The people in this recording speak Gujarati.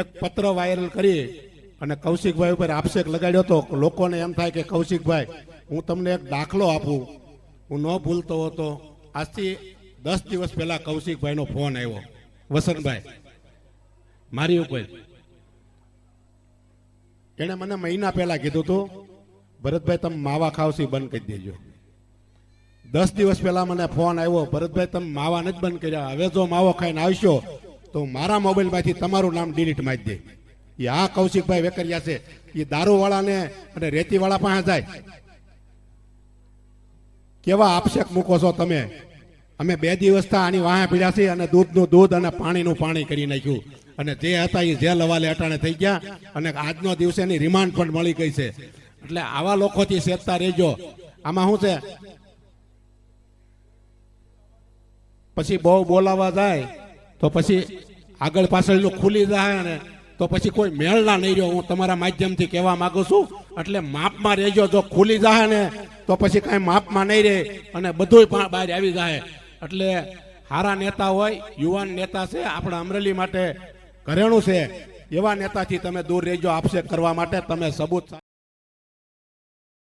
એક પત્ર વાયરલ કરી અને કૌશિકભાઈ ઉપર આક્ષેપ લગાડ્યો હતો. લોકોને એમ થાય કે કૌશિકભાઈ, હું તમને એક દાખલો આપું, હું ન ભૂલતો હતો. આજથી 10 દિવસ પહેલા કૌશિકભાઈનો ફોન આવ્યો, વસંતભાઈ મારી ઉપર. એને મને મહિના પહેલા કીધું હતું, ભરતભાઈ તમે માવા ખાવશી બંધ કરી દેજો. 10 દિવસ પહેલા મને ફોન આવ્યો, ભરતભાઈ તમે માવા નથી બંધ કર્યા, હવે જો માવો ખાઈને આવશો તો મારા મોબાઈલમાંથી તમારું નામ ડિલીટ મારી દે. એ આ કૌશિકભાઈ વેકરિયા છે. એ દારૂવાળાને અને રેતીવાળા પાસે જાય. કેવા આક્ષેપ મૂકો છો તમે? અમે 2 દિવસથી આની વાહે પીડ્યા છીએ અને દૂધનું દૂધ અને પાણીનું પાણી કરી નાખ્યું. અને જે હતા એ જેલ હવાલે અટાણે થઈ ગયા અને આજનો દિવસે એની રિમાન્ડ પણ મળી ગઈ છે. એટલે આવા લોકોથી સેજતા રહેજો. આમાં શું છે, પછી બહુ બોલાવા જાય તો પછી આગળ પાછળનું ખુલી જાય ને તો પછી કોઈ મેળના નહીં રહ્યો. હું તમારા માધ્યમથી કહેવા માંગુ છું, એટલે માપમાં રહેજો. જો ખુલી જાય ને તો પછી કાંઈ માપમાં નહીં રહે અને બધું બહાર આવી જાય. એટલે સારા નેતા હોય, યુવાન નેતા છે, આપણા અમરેલી માટે ઘરેણું છે, એવા નેતાથી તમે દૂર રહેજો. આક્ષેપ કરવા માટે તમે સબૂત